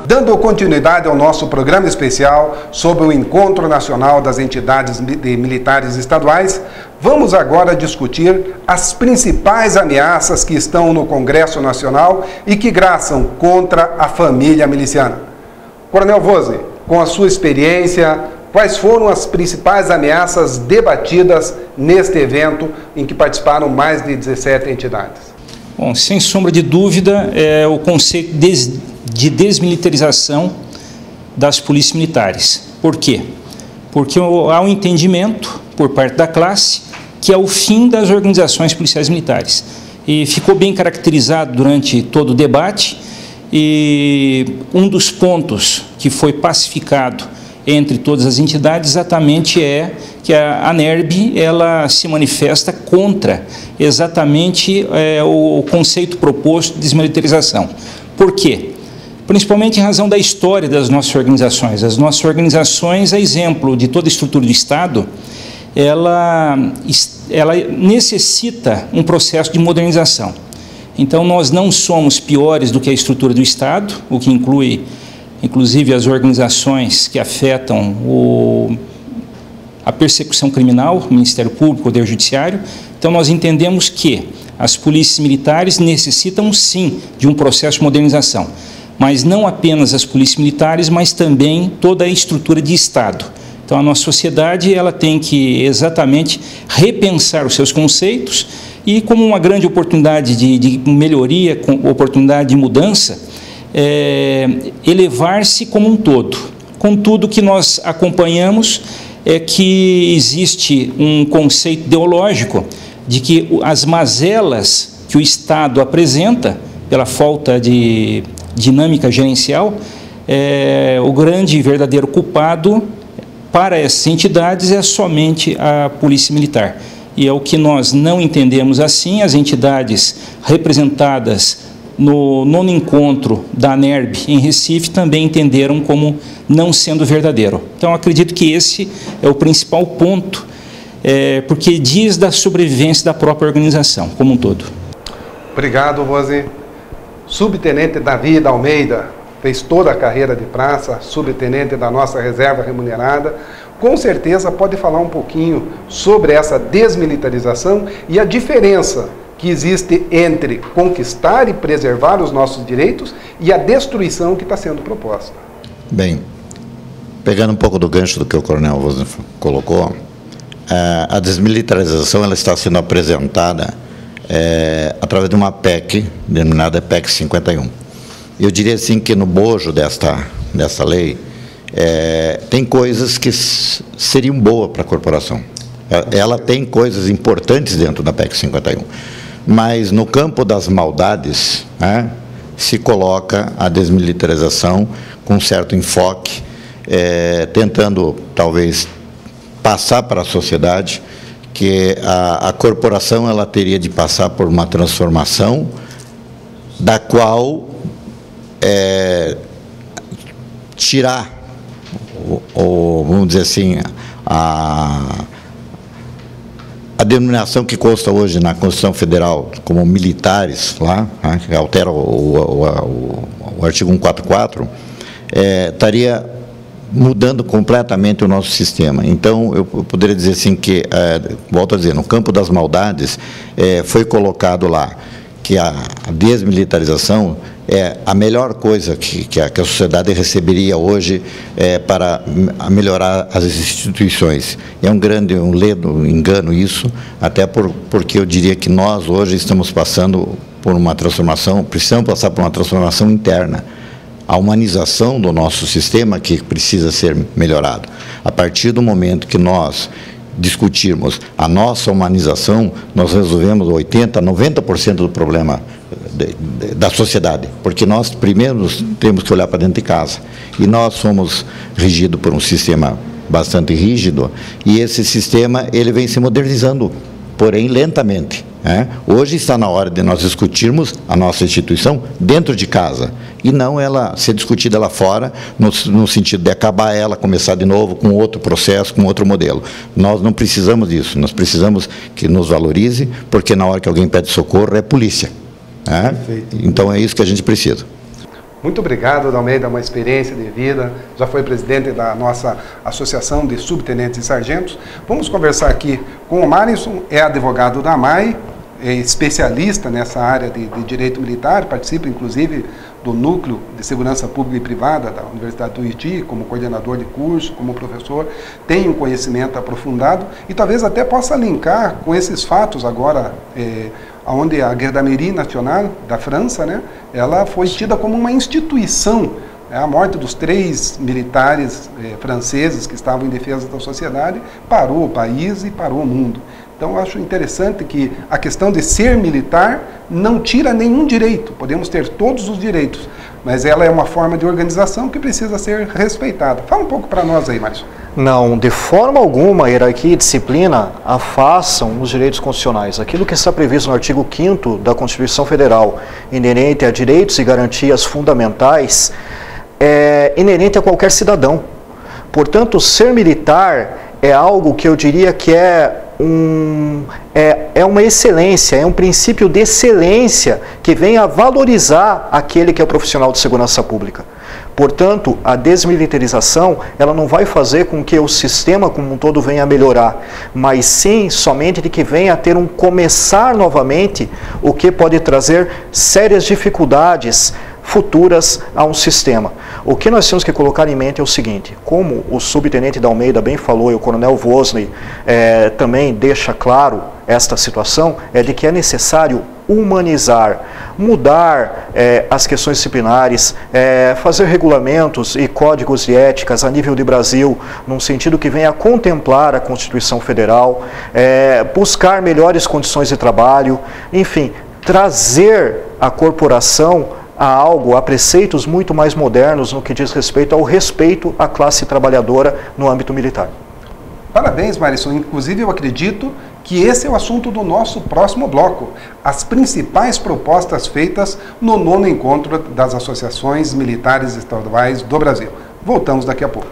Dando continuidade ao nosso programa especial sobre o Encontro Nacional das Entidades Militares Estaduais, vamos agora discutir as principais ameaças que estão no Congresso Nacional e que graçam contra a família miliciana. Coronel Vozzi, com a sua experiência, quais foram as principais ameaças debatidas neste evento em que participaram mais de 17 entidades? Bom, sem sombra de dúvida, é o conceito de desmilitarização das polícias militares. Por quê? Porque há um entendimento por parte da classe que é o fim das organizações policiais militares. E ficou bem caracterizado durante todo o debate, e um dos pontos que foi pacificado entre todas as entidades exatamente é que a ANERB ela se manifesta contra exatamente o conceito proposto de desmilitarização. Por quê? Principalmente em razão da história das nossas organizações. As nossas organizações, a exemplo de toda a estrutura do Estado, ela necessita um processo de modernização. Então, nós não somos piores do que a estrutura do Estado, o que inclui, inclusive, as organizações que afetam a persecução criminal, o Ministério Público, o Poder Judiciário. Então, nós entendemos que as polícias militares necessitam, sim, de um processo de modernização. Mas não apenas as polícias militares, mas também toda a estrutura de Estado. Então, a nossa sociedade ela tem que exatamente repensar os seus conceitos e, como uma grande oportunidade de melhoria, oportunidade de mudança, elevar-se como um todo. Contudo, o que nós acompanhamos é que existe um conceito ideológico de que as mazelas que o Estado apresenta, pela falta de dinâmica gerencial, o grande e verdadeiro culpado para essas entidades é somente a Polícia Militar. E é o que nós não entendemos assim. As entidades representadas no 9º encontro da ANERB em Recife também entenderam como não sendo verdadeiro. Então, acredito que esse é o principal ponto, porque diz da sobrevivência da própria organização como um todo. Obrigado, Vozzi. Subtenente Davi da Almeida, fez toda a carreira de praça, subtenente da nossa reserva remunerada, com certeza pode falar um pouquinho sobre essa desmilitarização e a diferença que existe entre conquistar e preservar os nossos direitos e a destruição que está sendo proposta. Bem, pegando um pouco do gancho do que o Coronel Vozzi colocou, a desmilitarização ela está sendo apresentada através de uma PEC, denominada PEC 51. Eu diria assim que no bojo dessa lei, tem coisas que seriam boas para a corporação. Ela tem coisas importantes dentro da PEC 51, mas no campo das maldades, se coloca a desmilitarização com um certo enfoque, tentando talvez passar para a sociedade que a corporação ela teria de passar por uma transformação da qual tirar, vamos dizer assim, a denominação que consta hoje na Constituição Federal como militares, lá, que altera o artigo 144, estaria mudando completamente o nosso sistema. Então, eu poderia dizer assim que, volto a dizer, no campo das maldades, foi colocado lá que a desmilitarização é a melhor coisa que a sociedade receberia hoje para melhorar as instituições. É um ledo engano isso, até porque eu diria que nós hoje estamos passando por uma transformação, precisamos passar por uma transformação interna. A humanização do nosso sistema que precisa ser melhorado. A partir do momento que nós discutirmos a nossa humanização, nós resolvemos 80%, 90% do problema da sociedade, porque nós primeiro temos que olhar para dentro de casa, e nós somos regidos por um sistema bastante rígido, e esse sistema ele vem se modernizando, porém lentamente. Hoje está na hora de nós discutirmos a nossa instituição dentro de casa, e não ela ser discutida lá fora, no sentido de acabar ela, começar de novo com outro processo, com outro modelo. Nós não precisamos disso, nós precisamos que nos valorize, porque na hora que alguém pede socorro é polícia. Então é isso que a gente precisa. Muito obrigado, Dalmeida, uma experiência de vida, já foi presidente da nossa Associação de Subtenentes e Sargentos. Vamos conversar aqui com o Marisson, é advogado da AMAI, é especialista nessa área de direito militar, participa inclusive do Núcleo de Segurança Pública e Privada da Universidade do Uiti, como coordenador de curso, como professor, tem um conhecimento aprofundado e talvez até possa linkar com esses fatos agora, onde a Gendarmerie Nationale da França, né, ela foi tida como uma instituição. A morte dos 3 militares franceses que estavam em defesa da sociedade parou o país e parou o mundo. Então, eu acho interessante que a questão de ser militar não tira nenhum direito. Podemos ter todos os direitos, mas ela é uma forma de organização que precisa ser respeitada. Fala um pouco para nós aí, Marisson. Não, de forma alguma, a hierarquia e disciplina afastam os direitos constitucionais. Aquilo que está previsto no artigo 5º da Constituição Federal, inerente a direitos e garantias fundamentais, é inerente a qualquer cidadão. Portanto, ser militar é algo que eu diria que é uma excelência, é um princípio de excelência que vem a valorizar aquele que é o profissional de segurança pública. Portanto, a desmilitarização, ela não vai fazer com que o sistema como um todo venha a melhorar, mas sim somente de que venha a ter um começar novamente, o que pode trazer sérias dificuldades futuras a um sistema. O que nós temos que colocar em mente é o seguinte: como o subtenente Dalmeida bem falou e o coronel Vosley também deixa claro esta situação, é de que é necessário humanizar, mudar as questões disciplinares, fazer regulamentos e códigos de éticas a nível de Brasil, num sentido que venha a contemplar a Constituição Federal, buscar melhores condições de trabalho, enfim, trazer a corporação a preceitos muito mais modernos no que diz respeito ao respeito à classe trabalhadora no âmbito militar. Parabéns, Marisson. Inclusive, eu acredito que esse é o assunto do nosso próximo bloco. As principais propostas feitas no 9º encontro das associações militares estaduais do Brasil. Voltamos daqui a pouco.